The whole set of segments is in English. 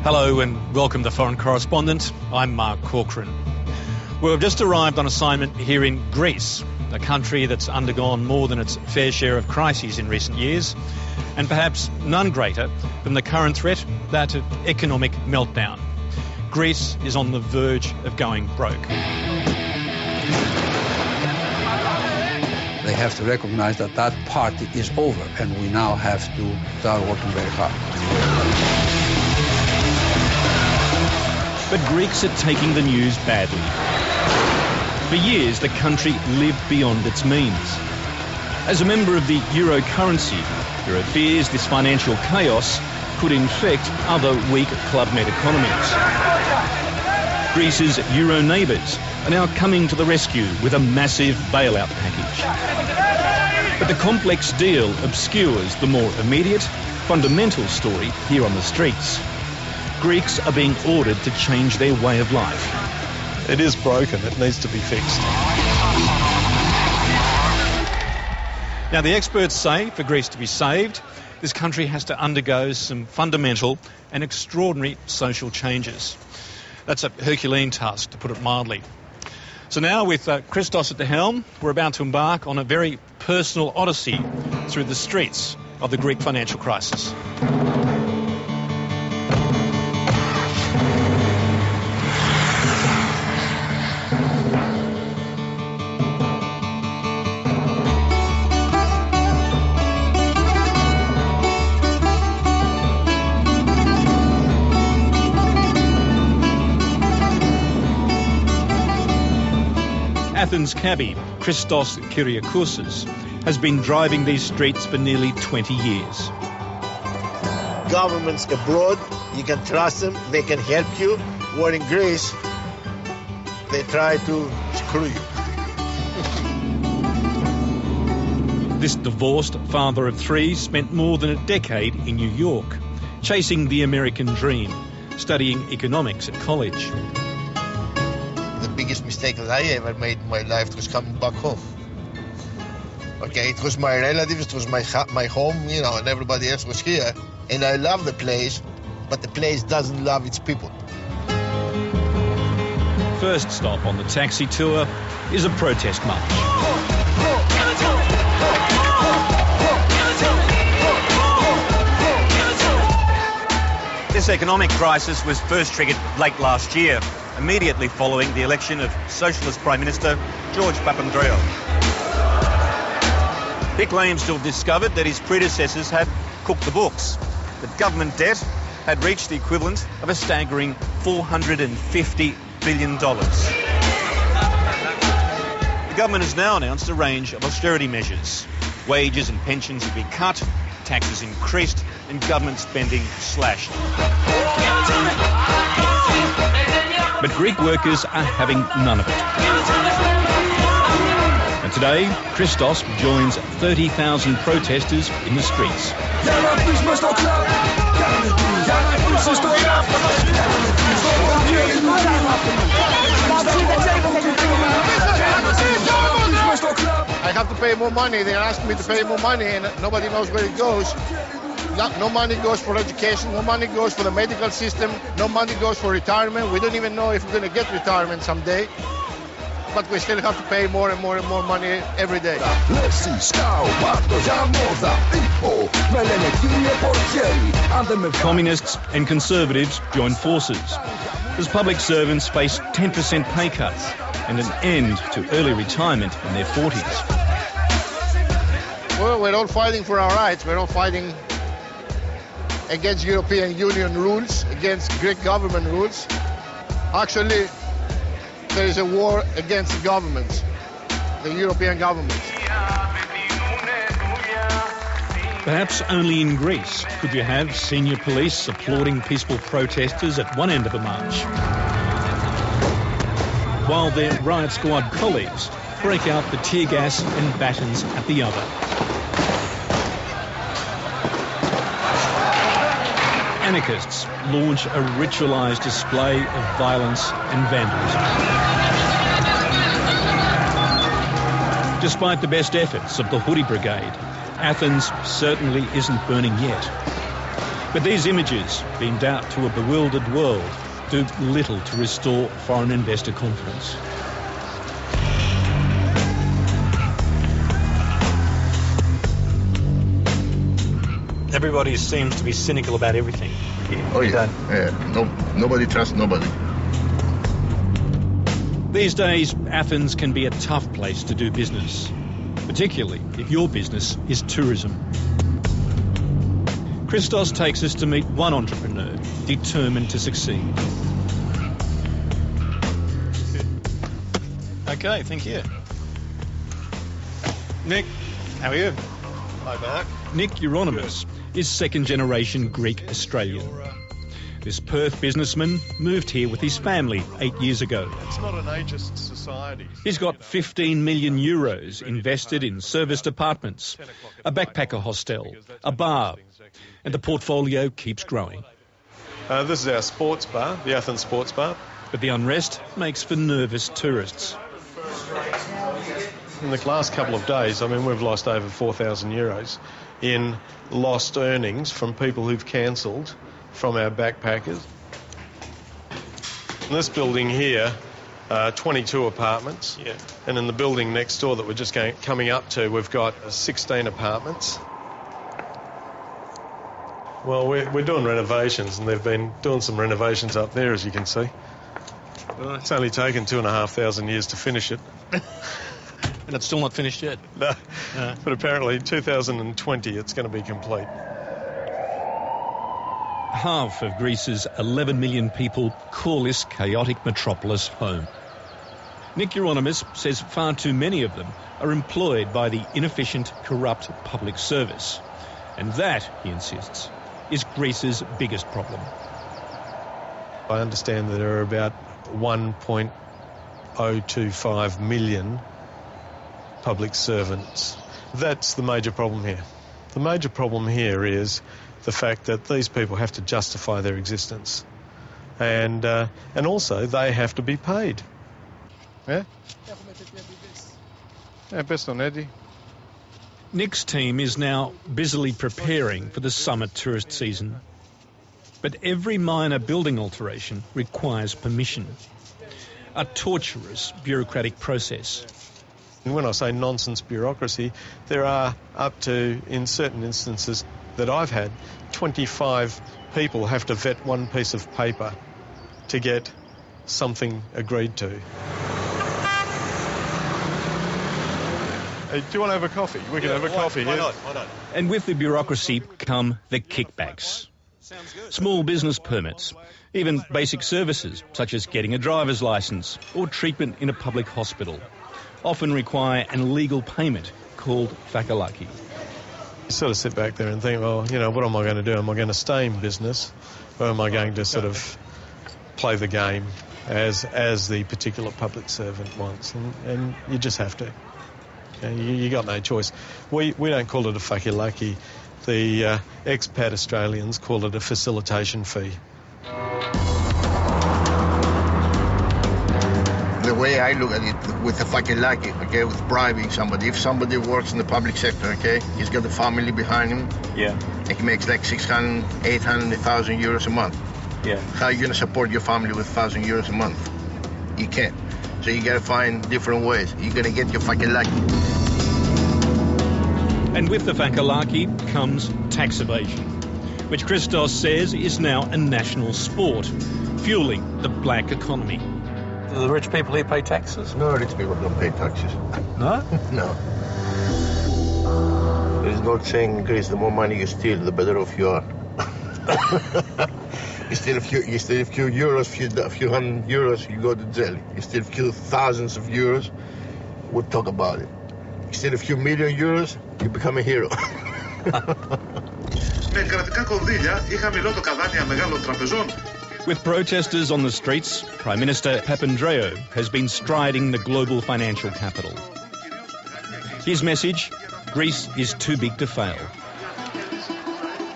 Hello and welcome to Foreign Correspondent. I'm Mark Corcoran. We've just arrived on assignment here in Greece, a country that's undergone more than its fair share of crises in recent years, and perhaps none greater than the current threat, that of economic meltdown. Greece is on the verge of going broke. They have to recognize that that party is over and we now have to start working very hard. But Greeks are taking the news badly. For years, the country lived beyond its means. As a member of the euro currency, there are fears this financial chaos could infect other weak club-med economies. Greece's euro neighbours are now coming to the rescue with a massive bailout package. But the complex deal obscures the more immediate, fundamental story here on the streets. Greeks are being ordered to change their way of life. It is broken. It needs to be fixed. Now, the experts say for Greece to be saved, this country has to undergo some fundamental and extraordinary social changes. That's a Herculean task, to put it mildly. So now, with Christos at the helm, we're about to embark on a very personal odyssey through the streets of the Greek financial crisis. Athens cabbie Christos Kyriakousis has been driving these streets for nearly 20 years. Governments abroad, you can trust them, they can help you. Where in Greece, they try to screw you. This divorced father of three spent more than a decade in New York, chasing the American dream, studying economics at college. The biggest mistake that I ever made in my life was coming back home. Okay, it was my relatives, it was my home, you know, and everybody else was here. And I love the place, but the place doesn't love its people. First stop on the taxi tour is a protest march. This economic crisis was first triggered late last year, immediately following the election of Socialist Prime Minister George Papandreou. He claims to have discovered that his predecessors had cooked the books, that government debt had reached the equivalent of a staggering $450 billion. The government has now announced a range of austerity measures. Wages and pensions have been cut, taxes increased, and government spending slashed. But Greek workers are having none of it. And today, Christos joins 30,000 protesters in the streets. I have to pay more money. They're asking me to pay more money, and nobody knows where it goes. No money goes for education, no money goes for the medical system, no money goes for retirement. We don't even know if we're going to get retirement someday. But we still have to pay more and more and more money every day. Communists and conservatives join forces as public servants face 10% pay cuts and an end to early retirement in their 40s. Well, we're all fighting for our rights. We're all fighting against European Union rules, against Greek government rules. Actually, there is a war against the governments, the European governments. Perhaps only in Greece could you have senior police applauding peaceful protesters at one end of a march, while their riot squad colleagues break out the tear gas and batons at the other. Anarchists launch a ritualised display of violence and vandalism. Despite the best efforts of the Hoodie Brigade, Athens certainly isn't burning yet. But these images, beamed out to a bewildered world, do little to restore foreign investor confidence. Everybody seems to be cynical about everything. Oh yeah, nobody trusts nobody. These days, Athens can be a tough place to do business, particularly if your business is tourism. Christos takes us to meet one entrepreneur determined to succeed. Okay, thank you. Nick, how are you? Hi, Mark. Nick Euronymous is second-generation Greek-Australian. This Perth businessman moved here with his family 8 years ago. It's not an ageist society. He's got 15 million euros invested in serviced apartments, a backpacker hostel, a bar, and the portfolio keeps growing. This is our sports bar, the Athens Sports Bar. But the unrest makes for nervous tourists. In the last couple of days, we've lost over 4,000 euros in lost earnings from people who've cancelled from our backpackers. In this building here, 22 apartments. Yeah. And in the building next door that we're just coming up to, we've got 16 apartments. Well, we're doing renovations, and they've been doing some renovations up there, as you can see. It's only taken 2,500 years to finish it. And it's still not finished yet. No. But apparently 2020 it's going to be complete. Half of Greece's 11 million people call this chaotic metropolis home. Nick Euronymous says far too many of them are employed by the inefficient, corrupt public service. And that, he insists, is Greece's biggest problem. I understand that there are about 1.025 million public servants. That's the major problem here. The major problem here is the fact that these people have to justify their existence. And also they have to be paid. Yeah? Yeah, best on Eddie. Nick's team is now busily preparing for the summer tourist season. But every minor building alteration requires permission. A torturous bureaucratic process. And when I say nonsense bureaucracy, there are up to, in certain instances that I've had, 25 people have to vet one piece of paper to get something agreed to. Hey, do you want to have a coffee? We can have a coffee. Why not? Why not? And with the bureaucracy come the kickbacks. Small business permits, even basic services such as getting a driver's licence or treatment in a public hospital, often require an illegal payment called fakelaki. You sort of sit back there and think, well, you know, what am I going to do? Am I going to stay in business, or am I going to sort of play the game as the particular public servant wants? And you just have to. You got no choice. We don't call it a fakelaki. The expat Australians call it a facilitation fee. The way I look at it with a fakelaki, okay, with bribing somebody. If somebody works in the public sector, okay, he's got a family behind him. Yeah. And he makes like 600, 800, 1,000 euros a month. Yeah. How are you going to support your family with 1,000 euros a month? You can't. So you got to find different ways. You're going to get your fakelaki. And with the fakelaki comes tax evasion, which Christos says is now a national sport, fueling the black economy. Do the rich people here pay taxes? No, rich people don't pay taxes. No? No. There's no saying in Greece, the more money you steal, the better off you are. You steal a few euros, a few hundred euros, you go to jail. You steal a few thousands of euros, we'll talk about it. You steal a few million euros, you become a hero. With protesters on the streets, Prime Minister Papandreou has been striding the global financial capital. His message, Greece is too big to fail.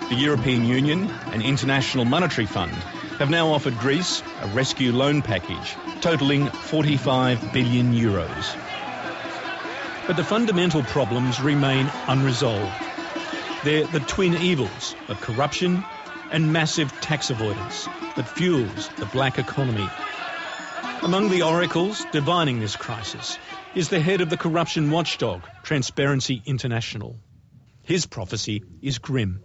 The European Union and International Monetary Fund have now offered Greece a rescue loan package totalling 45 billion euros. But the fundamental problems remain unresolved. They're the twin evils of corruption and massive tax avoidance that fuels the black economy. Among the oracles divining this crisis is the head of the corruption watchdog, Transparency International. His prophecy is grim.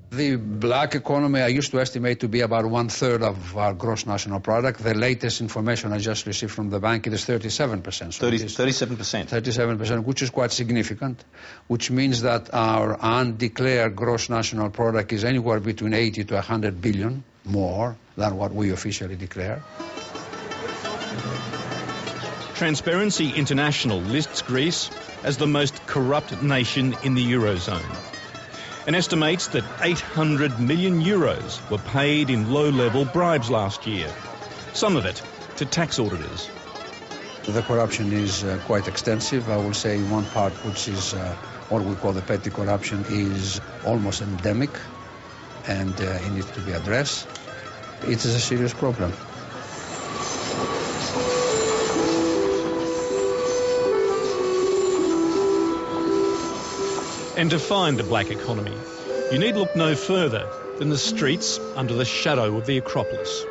The black economy I used to estimate to be about 1/3 of our gross national product. The latest information I just received from the bank, it is 37%. So 37%. 37%, which is quite significant, which means that our undeclared gross national product is anywhere between 80 to 100 billion more than what we officially declare. Transparency International lists Greece as the most corrupt nation in the Eurozone and estimates that 800 million euros were paid in low-level bribes last year, some of it to tax auditors. The corruption is quite extensive. I will say one part, which is what we call the petty corruption, is almost endemic, and it needs to be addressed. It is a serious problem. And to find the black economy, you need look no further than the streets under the shadow of the Acropolis.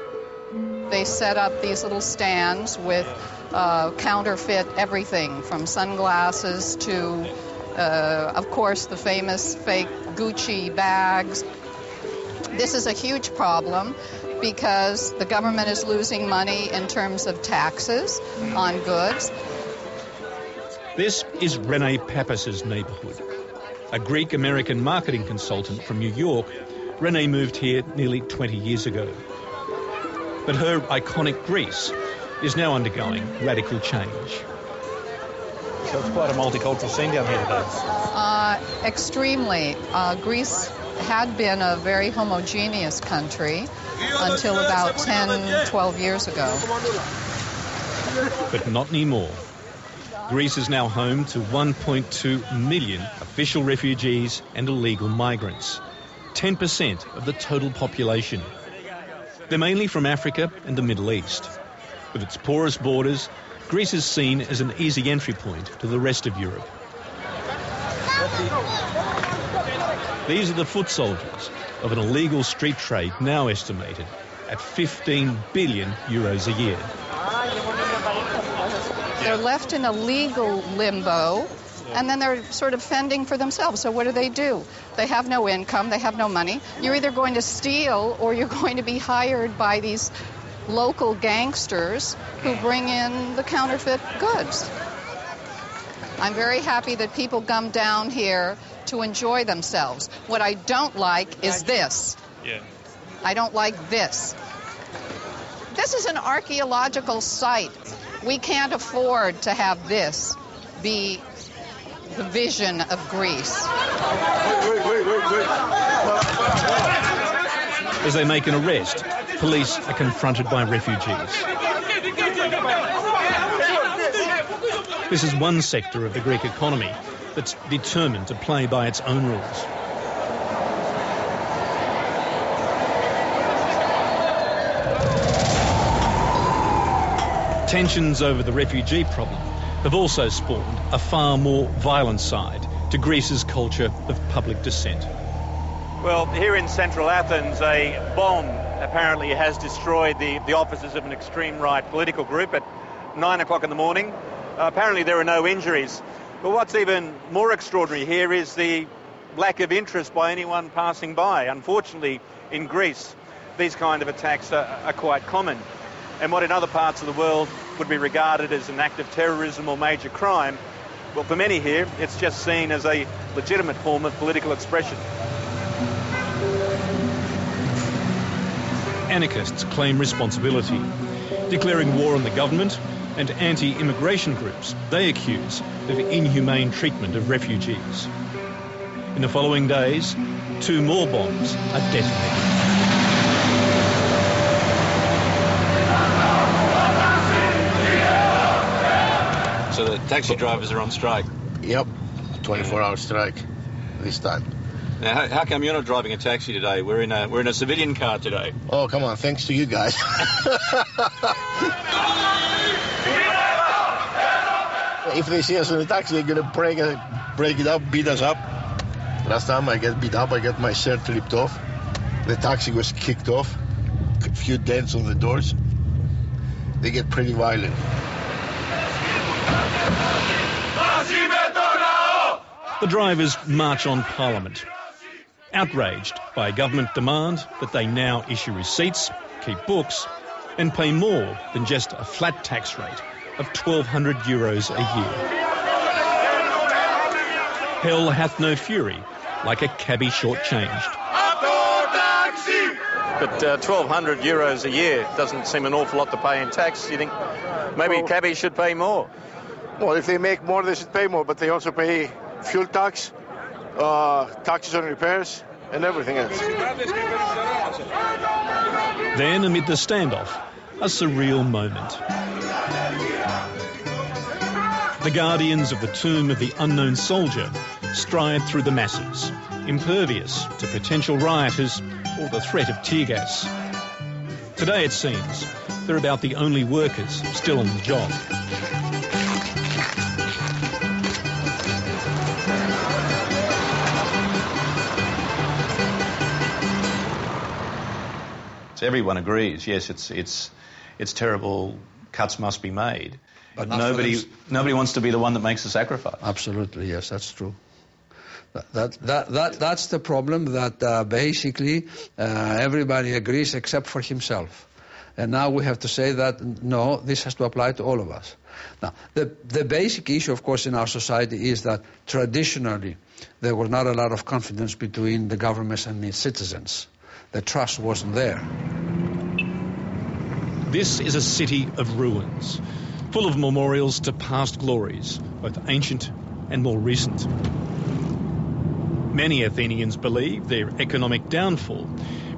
They set up these little stands with counterfeit everything from sunglasses to, of course, the famous fake Gucci bags. This is a huge problem because the government is losing money in terms of taxes on goods. This is Rene Pappas's neighbourhood. A Greek-American marketing consultant from New York, Rene moved here nearly 20 years ago. But her iconic Greece is now undergoing radical change. So it's quite a multicultural scene down here today. Extremely. Greece had been a very homogeneous country until about 10, 12 years ago. But not anymore. Greece is now home to 1.2 million official refugees and illegal migrants, 10% of the total population. They're mainly from Africa and the Middle East. With its porous borders, Greece is seen as an easy entry point to the rest of Europe. These are the foot soldiers of an illegal street trade now estimated at 15 billion euros a year. They're left in a legal limbo, and then they're sort of fending for themselves. So what do? They have no income, they have no money. You're either going to steal or you're going to be hired by these local gangsters who bring in the counterfeit goods. I'm very happy that people come down here to enjoy themselves. What I don't like is this. I don't like this. This is an archaeological site. We can't afford to have this be the vision of Greece. As they make an arrest, police are confronted by refugees. This is one sector of the Greek economy that's determined to play by its own rules. Tensions over the refugee problem have also spawned a far more violent side to Greece's culture of public dissent. Well, here in central Athens, a bomb apparently has destroyed the offices of an extreme right political group at 9 o'clock in the morning. Apparently there are no injuries. But what's even more extraordinary here is the lack of interest by anyone passing by. Unfortunately, in Greece, these kind of attacks are quite common. And what in other parts of the world would be regarded as an act of terrorism or major crime, well, for many here, it's just seen as a legitimate form of political expression. Anarchists claim responsibility, declaring war on the government, and anti-immigration groups they accuse of inhumane treatment of refugees. In the following days, 2 more bombs are detonated. So the taxi drivers are on strike? Yep, 24-hour strike this time. Now, how come you're not driving a taxi today? We're in a civilian car today. Oh, come on, thanks to you guys. If they see us in a taxi, they're going to break it up, beat us up. Last time I get beat up, I got my shirt ripped off. The taxi was kicked off, a few dents on the doors. They get pretty violent. The drivers march on Parliament, outraged by government demand that they now issue receipts, keep books and pay more than just a flat tax rate of €1,200 a year. Hell hath no fury, like a cabbie shortchanged. But €1,200 a year doesn't seem an awful lot to pay in tax. You think maybe cabbies should pay more? Well, if they make more, they should pay more, but they also pay fuel tax, taxes on repairs, and everything else. Then, amid the standoff, a surreal moment. The guardians of the tomb of the unknown soldier stride through the masses, impervious to potential rioters or the threat of tear gas. Today, it seems, they're about the only workers still on the job. So everyone agrees, yes, it's terrible, cuts must be made. But nobody wants to be the one that makes the sacrifice. Absolutely, yes, that's true. That's the problem, that basically everybody agrees except for himself. And now we have to say that, no, this has to apply to all of us. Now, the basic issue, of course, in our society is that traditionally there was not a lot of confidence between the governments and its citizens. The trust wasn't there. This is a city of ruins, full of memorials to past glories, both ancient and more recent. Many Athenians believe their economic downfall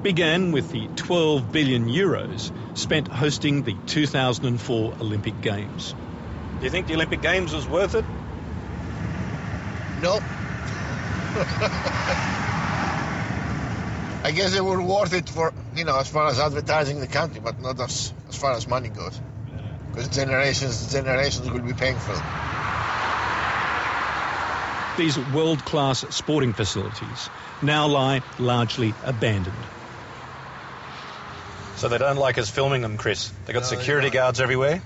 began with the €12 billion spent hosting the 2004 Olympic Games. Do you think the Olympic Games was worth it? No. I guess they were worth it for, as far as advertising the country, but not as far as money goes. Because generations will be paying for them. These world-class sporting facilities now lie largely abandoned. So they don't like us filming them, Chris? They got security guards everywhere?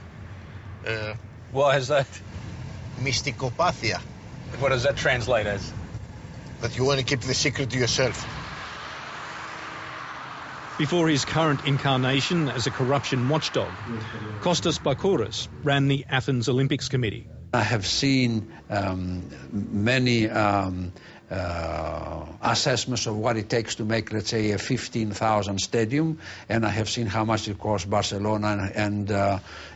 Why is that? Mysticopathia. What does that translate as? That you want to keep the secret to yourself. Before his current incarnation as a corruption watchdog, Kostas Bakouras ran the Athens Olympics Committee. I have seen many assessments of what it takes to make, let's say, a 15,000 stadium, and I have seen how much it cost Barcelona and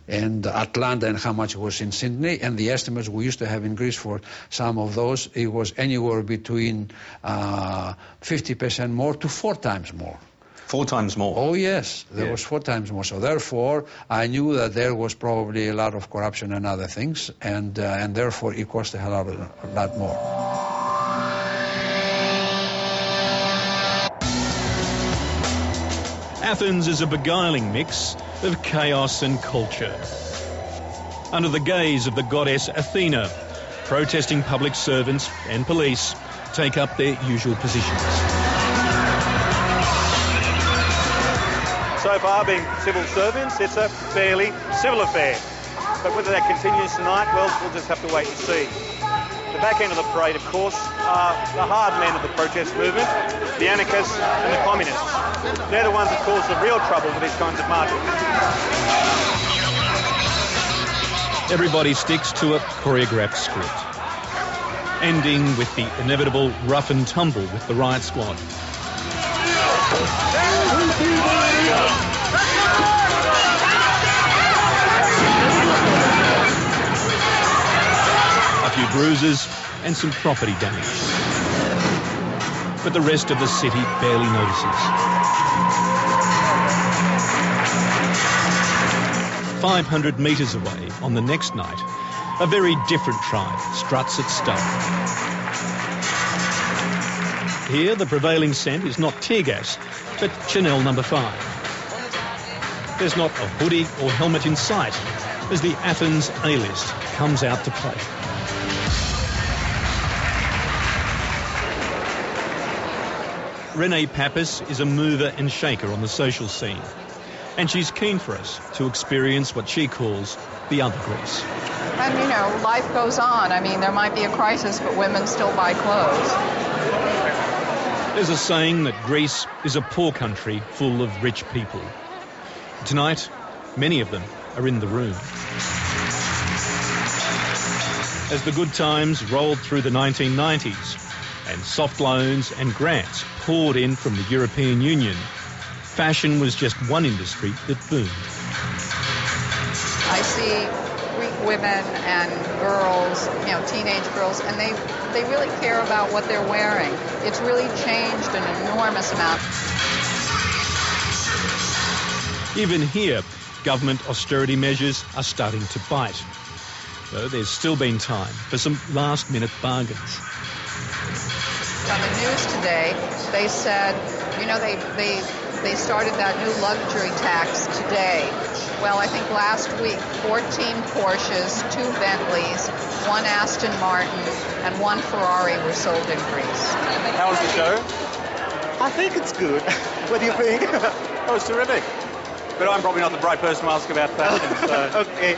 Atlanta and how much it was in Sydney, and the estimates we used to have in Greece for some of those, it was anywhere between 50% more to 4 times more. 4 times more? Oh, yes, there was 4 times more. So therefore, I knew that there was probably a lot of corruption and other things, and therefore it cost a lot more. Athens is a beguiling mix of chaos and culture. Under the gaze of the goddess Athena, protesting public servants and police take up their usual positions. So far, being civil servants, it's a fairly civil affair. But whether that continues tonight, well, we'll just have to wait and see. The back end of the parade, of course, are the hard men of the protest movement, the anarchists and the communists. They're the ones that cause the real trouble with these kinds of marches. Everybody sticks to a choreographed script, ending with the inevitable rough and tumble with the riot squad. A few bruises and some property damage. But the rest of the city barely notices. 500 metres away, on the next night, a very different tribe struts its stuff. Here, the prevailing scent is not tear gas, but Chanel No. 5. There's not a hoodie or helmet in sight as the Athens A-list comes out to play. Renee Pappas is a mover and shaker on the social scene, and she's keen for us to experience what she calls the other Greece. And, you know, life goes on. I mean, there might be a crisis, but women still buy clothes. There's a saying that Greece is a poor country full of rich people. Tonight, many of them are in the room. As the good times rolled through the 1990s and soft loans and grants poured in from the European Union, fashion was just one industry that boomed. I see Greek women and girls, you know, teenage girls, and they really care about what they're wearing. It's really changed an enormous amount. Even here, government austerity measures are starting to bite. Though there's still been time for some last-minute bargains. On the news today, they said, you know, they started that new luxury tax today. Well, I think last week, 14 Porsches, 2 Bentleys, 1 Aston Martin, and 1 Ferrari were sold in Greece. How was the show? I think it's good. What do you think? Oh, it's terrific. But I'm probably not the right person to ask about fashion, so... Okay.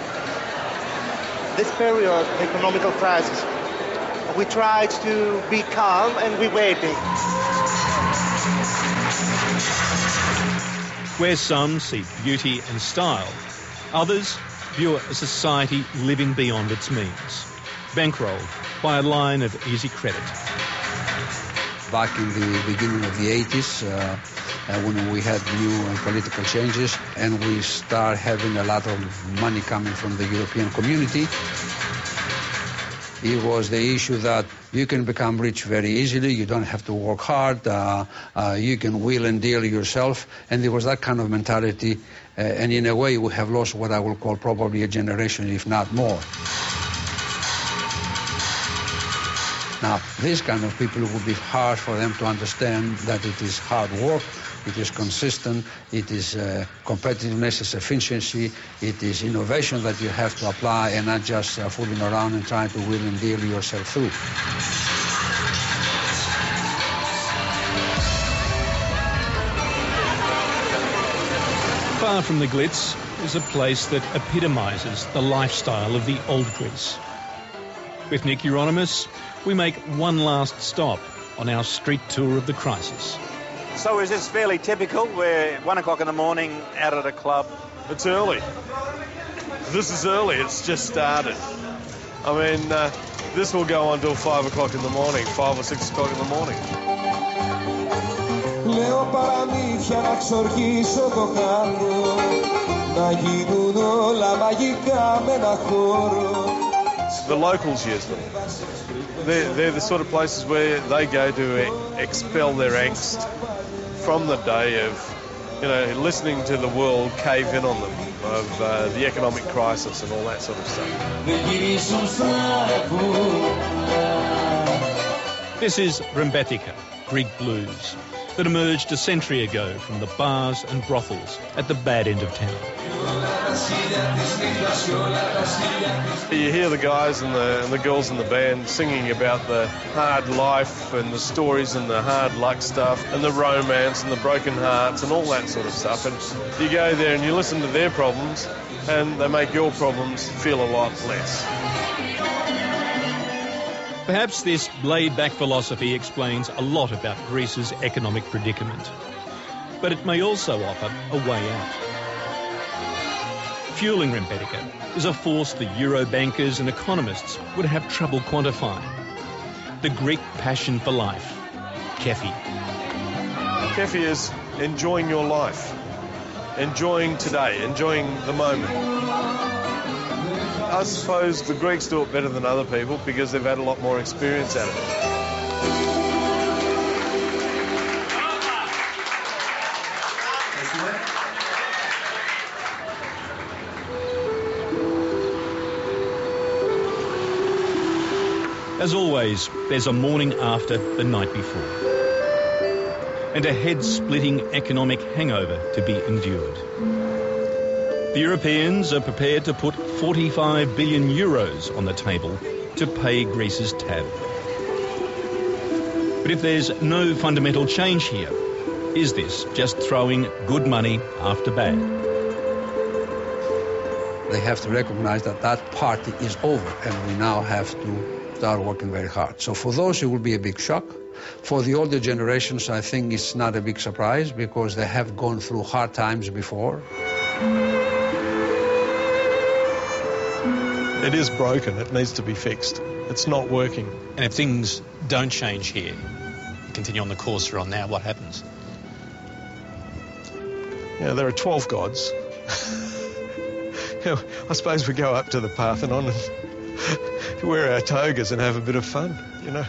This period, economical crisis, we tried to be calm and we're waiting. Where some see beauty and style, others view a society living beyond its means, bankrolled by a line of easy credit. Back in the beginning of the 80s, when we had new political changes and we start having a lot of money coming from the European community, it was the issue that you can become rich very easily, you don't have to work hard, you can wheel and deal yourself, and there was that kind of mentality, and in a way we have lost what I will call probably a generation, if not more. Now, these kind of people, it would be hard for them to understand that it is hard work, it is consistent, it is competitiveness, it's efficiency, it is innovation that you have to apply and not just fooling around and trying to wheel and deal yourself through. Far from the glitz is a place that epitomises the lifestyle of the old Greece. With Nick Euronymous, we make one last stop on our street tour of the crisis. So is this fairly typical? We're 1 o'clock in the morning out at a club. It's early. This is early. It's just started. I mean, this will go on till 5 o'clock in the morning, 5 or 6 o'clock in the morning. The locals use them. They're the sort of places where they go to expel their angst from the day of, you know, listening to the world cave in on them, of the economic crisis and all that sort of stuff. This is Rembetika, Greek blues, that emerged a century ago from the bars and brothels at the bad end of town. You hear the guys and the girls in the band singing about the hard life and the stories and the hard luck stuff and the romance and the broken hearts and all that sort of stuff. And you go there and you listen to their problems and they make your problems feel a lot less. Perhaps this laid-back philosophy explains a lot about Greece's economic predicament. But it may also offer a way out. Fueling Rembetika is a force the Euro bankers and economists would have trouble quantifying. The Greek passion for life, kefi. Kefi is enjoying your life, enjoying today, enjoying the moment. I suppose the Greeks do it better than other people because they've had a lot more experience at it. As always, there's a morning after the night before, and a head-splitting economic hangover to be endured. The Europeans are prepared to put 45 billion euros on the table to pay Greece's tab. But if there's no fundamental change here, is this just throwing good money after bad? They have to recognize that that party is over and we now have to start working very hard. So for those, it will be a big shock. For the older generations, I think it's not a big surprise because they have gone through hard times before. It is broken. It needs to be fixed. It's not working. And if things don't change here, continue on the course we're on now, what happens? Yeah, there are 12 gods. I suppose we go up to the Parthenon and wear our togas and have a bit of fun, you know.